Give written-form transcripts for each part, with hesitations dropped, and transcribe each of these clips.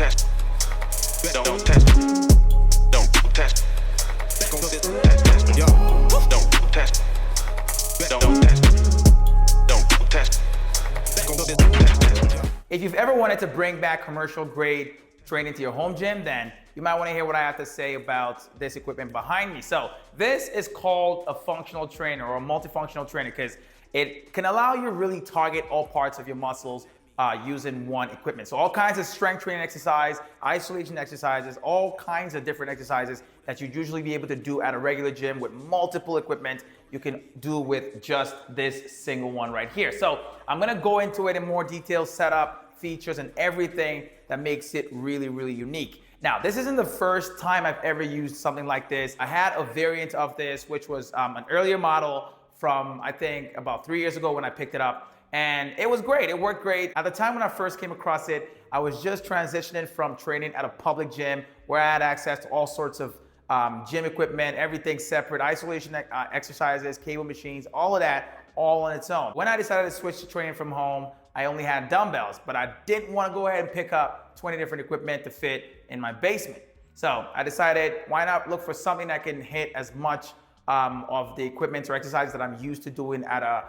test. Don't test. Don't test. Yo. Don't test. Don't test. Don't test. If you've ever wanted to bring back commercial grade training to your home gym, then you might want to hear what I have to say about this equipment behind me. So this is called a functional trainer or a multifunctional trainer because it can allow you to really target all parts of your muscles using one equipment. So all kinds of strength training exercise, isolation exercises, all kinds of different exercises that you'd usually be able to do at a regular gym with multiple equipment, you can do with just this single one right here. So I'm gonna go into it in more detail, setup, features, and everything that makes it really, really unique. Now, this isn't the first time I've ever used something like this. I had a variant of this, which was an earlier model from, I think, about 3 years ago when I picked it up. And it was great, it worked great. At the time when I first came across it, I was just transitioning from training at a public gym where I had access to all sorts of gym equipment, everything separate, isolation exercises, cable machines, all of that, all on its own. When I decided to switch to training from home, I only had dumbbells, but I didn't want to go ahead and pick up 20 different equipment to fit in my basement. So I decided, why not look for something that can hit as much of the equipment or exercises that I'm used to doing at a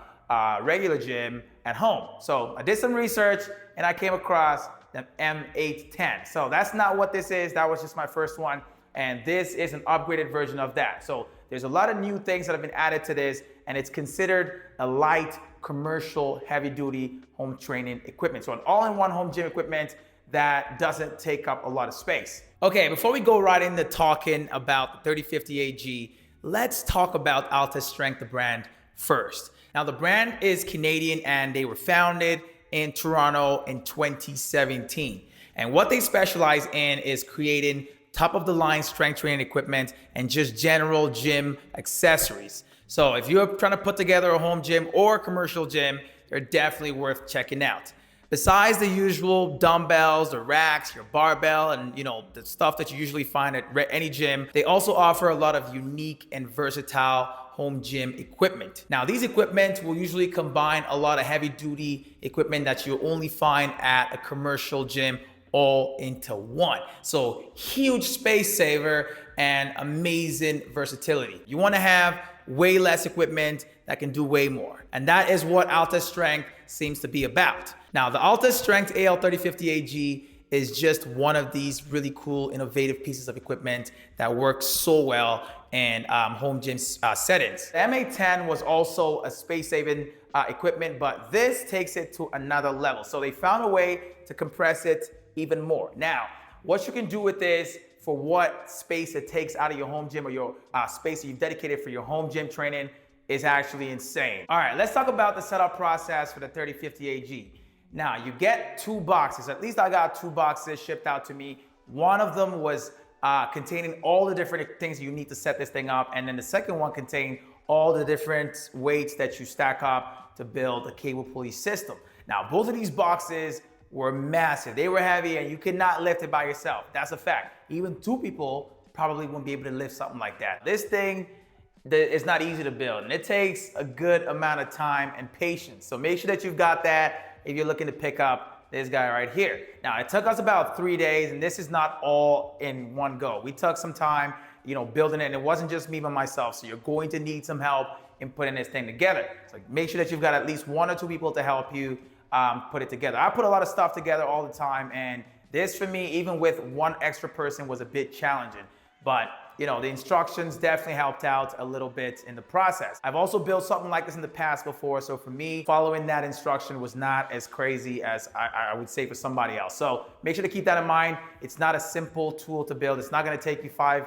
regular gym at home. So I did some research and I came across the M810. So that's not what this is. That was just my first one. And this is an upgraded version of that. So there's a lot of new things that have been added to this, and it's considered a light commercial heavy duty home training equipment. So an all-in-one home gym equipment that doesn't take up a lot of space. Okay, before we go right into talking about the 3050 AG, let's talk about Altas Strength, the brand, first. Now, the brand is Canadian and they were founded in Toronto in 2017. And what they specialize in is creating top of the line strength training equipment and just general gym accessories. So if you're trying to put together a home gym or a commercial gym, they're definitely worth checking out. Besides the usual dumbbells, the racks, your barbell, and the stuff that you usually find at any gym, they also offer a lot of unique and versatile home gym equipment. Now, these equipment will usually combine a lot of heavy duty equipment that you only find at a commercial gym all into one. So huge space saver and amazing versatility. You want to have way less equipment that can do way more. And that is what Altas Strength seems to be about. Now, the Altas Strength AL3050 AG is just one of these really cool, innovative pieces of equipment that works so well in home gym settings. The M810 was also a space-saving equipment, but this takes it to another level. So they found a way to compress it even more. Now, what you can do with this for what space it takes out of your home gym or your space that you've dedicated for your home gym training is actually insane. All right, let's talk about the setup process for the 3050 AG. Now, you get 2 boxes. At least I got 2 boxes shipped out to me. One of them was containing all the different things you need to set this thing up. And then the second one contained all the different weights that you stack up to build a cable pulley system. Now, both of these boxes were massive. They were heavy and you could not lift it by yourself. That's a fact. Even 2 people probably wouldn't be able to lift something like that. This thing is not easy to build and it takes a good amount of time and patience. So make sure that you've got that if you're looking to pick up this guy right here. Now, it took us about 3 days and this is not all in one go. We took some time, building it, and it wasn't just me by myself. So you're going to need some help in putting this thing together. So make sure that you've got at least 1 or 2 people to help you put it together. I put a lot of stuff together all the time, and this for me, even with 1 extra person, was a bit challenging. But the instructions definitely helped out a little bit in the process. I've also built something like this in the past before, so for me, following that instruction was not as crazy as I would say for somebody else. So make sure to keep that in mind. It's not a simple tool to build. It's not gonna take you 5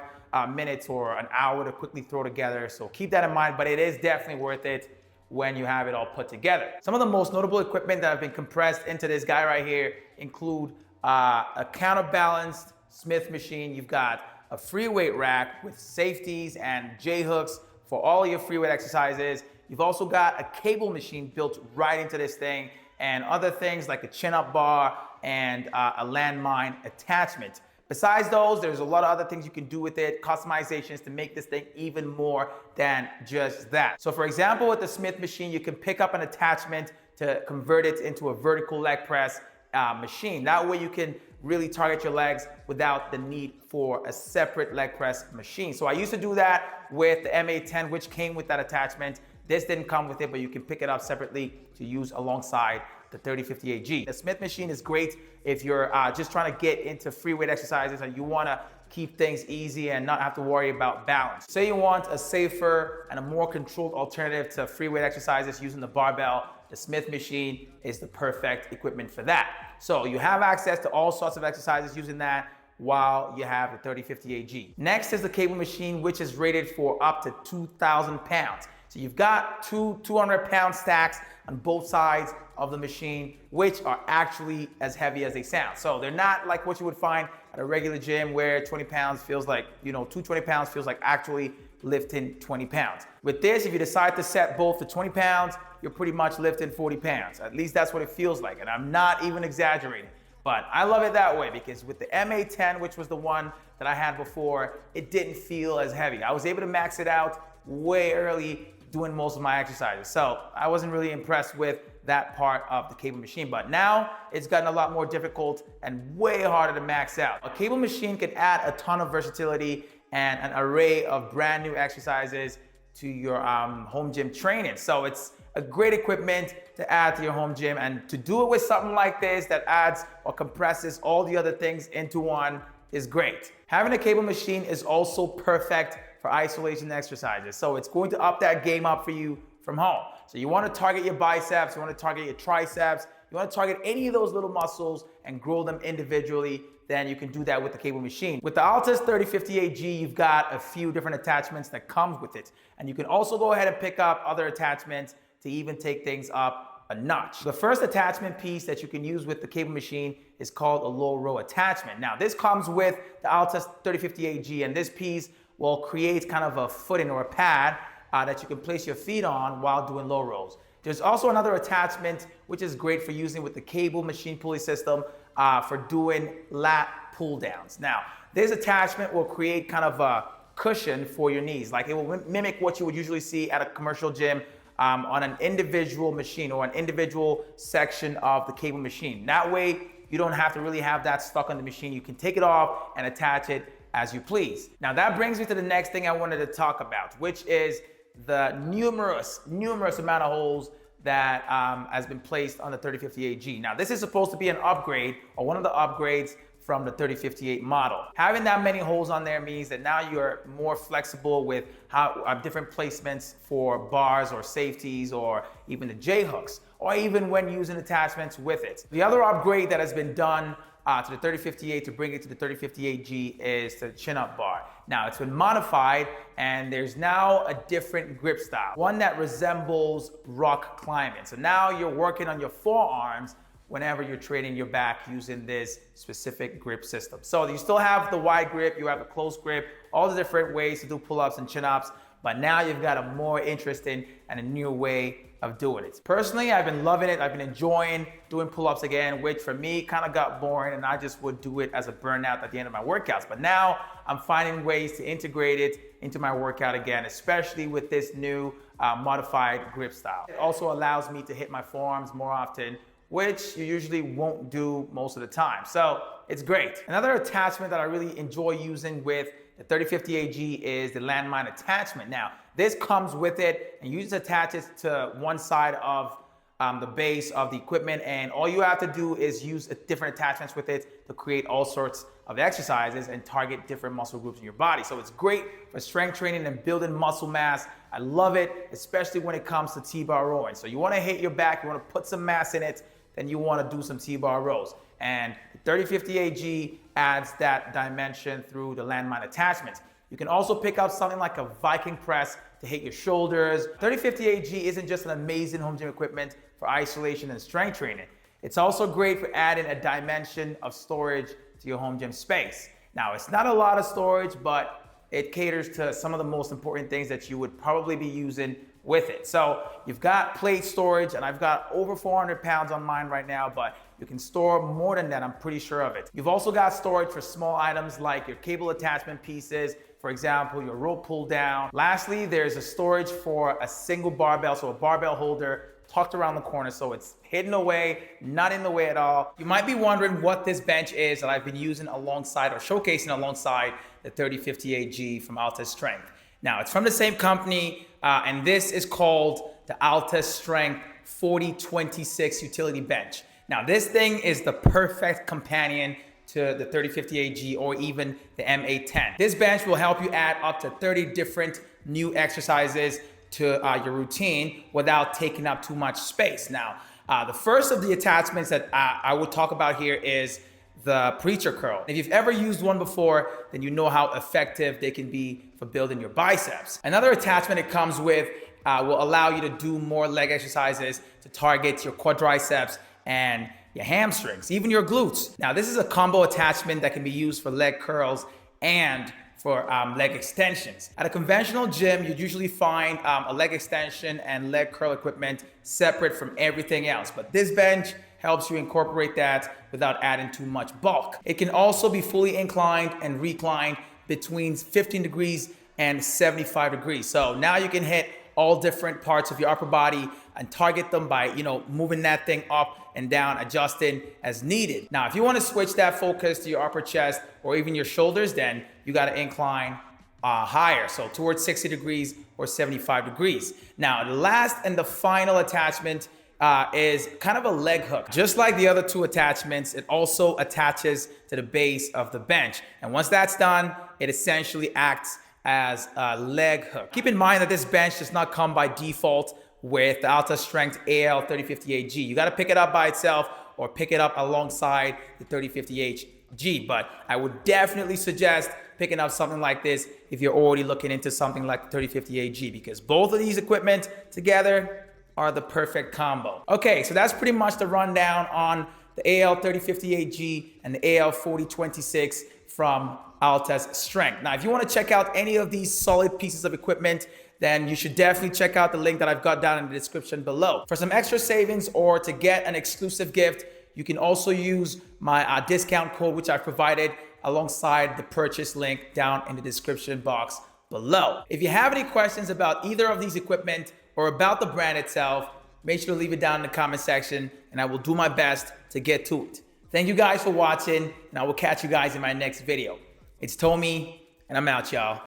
minutes or an hour to quickly throw together. So keep that in mind, but it is definitely worth it when you have it all put together. Some of the most notable equipment that have been compressed into this guy right here include a counterbalanced Smith machine. You've got a free weight rack with safeties and J-hooks for all your free weight exercises. You've also got a cable machine built right into this thing and other things like a chin-up bar and a landmine attachment. Besides those, there's a lot of other things you can do with it, customizations to make this thing even more than just that. So for example, with the Smith machine, you can pick up an attachment to convert it into a vertical leg press machine. That way you can really target your legs without the need for a separate leg press machine. So I used to do that with the MA10, which came with that attachment. This didn't come with it, but you can pick it up separately to use alongside the 3058G. The Smith machine is great if you're just trying to get into free weight exercises and you wanna keep things easy and not have to worry about balance. Say you want a safer and a more controlled alternative to free weight exercises using the barbell, the Smith machine is the perfect equipment for that. So you have access to all sorts of exercises using that while you have the 3058G. Next is the cable machine, which is rated for up to 2,000 pounds. So you've got two 200-pound stacks on both sides of the machine, which are actually as heavy as they sound. So they're not like what you would find at a regular gym where 20 pounds feels like, 220 pounds feels like actually lifting 20 pounds. With this, if you decide to set both to 20 pounds, you're pretty much lifting 40 pounds. At least that's what it feels like, and I'm not even exaggerating. But I love it that way because with the MA10, which was the one that I had before, it didn't feel as heavy. I was able to max it out way early doing most of my exercises. So I wasn't really impressed with that part of the cable machine, but now it's gotten a lot more difficult and way harder to max out. A cable machine can add a ton of versatility and an array of brand new exercises to your home gym training. So it's a great equipment to add to your home gym, and to do it with something like this that adds or compresses all the other things into one is great. Having a cable machine is also perfect for isolation exercises. So it's going to up that game up for you from home. So you want to target your biceps, you want to target your triceps, you want to target any of those little muscles and grow them individually, then you can do that with the cable machine. With the Altas 3058G, you've got a few different attachments that comes with it. And you can also go ahead and pick up other attachments to even take things up a notch. The first attachment piece that you can use with the cable machine is called a low row attachment. Now this comes with the Altas 3058G, and this piece will create kind of a footing or a pad that you can place your feet on while doing low rows. There's also another attachment which is great for using with the cable machine pulley system for doing lat pull downs. Now, this attachment will create kind of a cushion for your knees. Like it will mimic what you would usually see at a commercial gym on an individual machine or an individual section of the cable machine. That way, you don't have to really have that stuck on the machine. You can take it off and attach it as you please. Now that brings me to the next thing I wanted to talk about, which is the numerous amount of holes that has been placed on the 3058G. Now this is supposed to be an upgrade or one of the upgrades from the 3058 model. Having that many holes on there means that now you're more flexible with how different placements for bars or safeties or even the J-hooks, or even when using attachments with it. The other upgrade that has been done to the 3058 to bring it to the 3058G is the chin-up bar. Now it's been modified and there's now a different grip style, one that resembles rock climbing. So now you're working on your forearms whenever you're training your back using this specific grip system. So you still have the wide grip, you have the close grip, all the different ways to do pull-ups and chin-ups, but now you've got a more interesting and a new way of doing it. Personally, I've been loving it. I've been enjoying doing pull-ups again, which for me kind of got boring and I just would do it as a burnout at the end of my workouts. But now I'm finding ways to integrate it into my workout again, especially with this new modified grip style. It also allows me to hit my forearms more often, which you usually won't do most of the time. So it's great. Another attachment that I really enjoy using with the 3058G is the landmine attachment. Now, this comes with it and you just attach it to one side of the base of the equipment, and all you have to do is use different attachments with it to create all sorts of exercises and target different muscle groups in your body. So it's great for strength training and building muscle mass. I love it, especially when it comes to T-bar rowing. So you wanna hit your back, you wanna put some mass in it, then you wanna do some T-bar rows. And the 3058G adds that dimension through the landmine attachments. You can also pick up something like a Viking press to hit your shoulders. 3058G isn't just an amazing home gym equipment for isolation and strength training. It's also great for adding a dimension of storage to your home gym space. Now, it's not a lot of storage, but it caters to some of the most important things that you would probably be using with it. So you've got plate storage, and I've got over 400 pounds on mine right now, but you can store more than that, I'm pretty sure of it. You've also got storage for small items like your cable attachment pieces, for example, your rope pull down. Lastly, there's a storage for a single barbell, so a barbell holder tucked around the corner, so it's hidden away, not in the way at all. You might be wondering what this bench is that I've been using alongside or showcasing alongside the 3058G from Altas Strength. Now, it's from the same company, and this is called the Altas Strength 4026 Utility Bench. Now, this thing is the perfect companion to the 3058G or even the M810. This bench will help you add up to 30 different new exercises to your routine without taking up too much space. Now, the first of the attachments that I will talk about here is the preacher curl. If you've ever used one before, then you know how effective they can be for building your biceps. Another attachment it comes with will allow you to do more leg exercises to target your quadriceps and your hamstrings, even your glutes. Now, this is a combo attachment that can be used for leg curls and for leg extensions. At a conventional gym, you'd usually find a leg extension and leg curl equipment separate from everything else, but this bench helps you incorporate that without adding too much bulk. It can also be fully inclined and reclined between 15 degrees and 75 degrees. So now you can hit all different parts of your upper body and target them by, moving that thing up and down, adjusting as needed. Now, if you want to switch that focus to your upper chest or even your shoulders, then you got to incline higher, so towards 60 degrees or 75 degrees. Now, the last and the final attachment is kind of a leg hook. Just like the other two attachments, it also attaches to the base of the bench. And once that's done, it essentially acts as a leg hook. Keep in mind that this bench does not come by default with the Altas Strength AL3058G. You got to pick it up by itself or pick it up alongside the 3058G. But I would definitely suggest picking up something like this if you're already looking into something like the 3058G, because both of these equipment together are the perfect combo. Okay, so that's pretty much the rundown on the AL3058G and the AL4026 from Altas Strength. Now, if you want to check out any of these solid pieces of equipment, then you should definitely check out the link that I've got down in the description below. For some extra savings or to get an exclusive gift, you can also use my discount code, which I've provided alongside the purchase link down in the description box below. If you have any questions about either of these equipment or about the brand itself, make sure to leave it down in the comment section and I will do my best to get to it. Thank you guys for watching, and I will catch you guys in my next video. It's Tomi, and I'm out, y'all.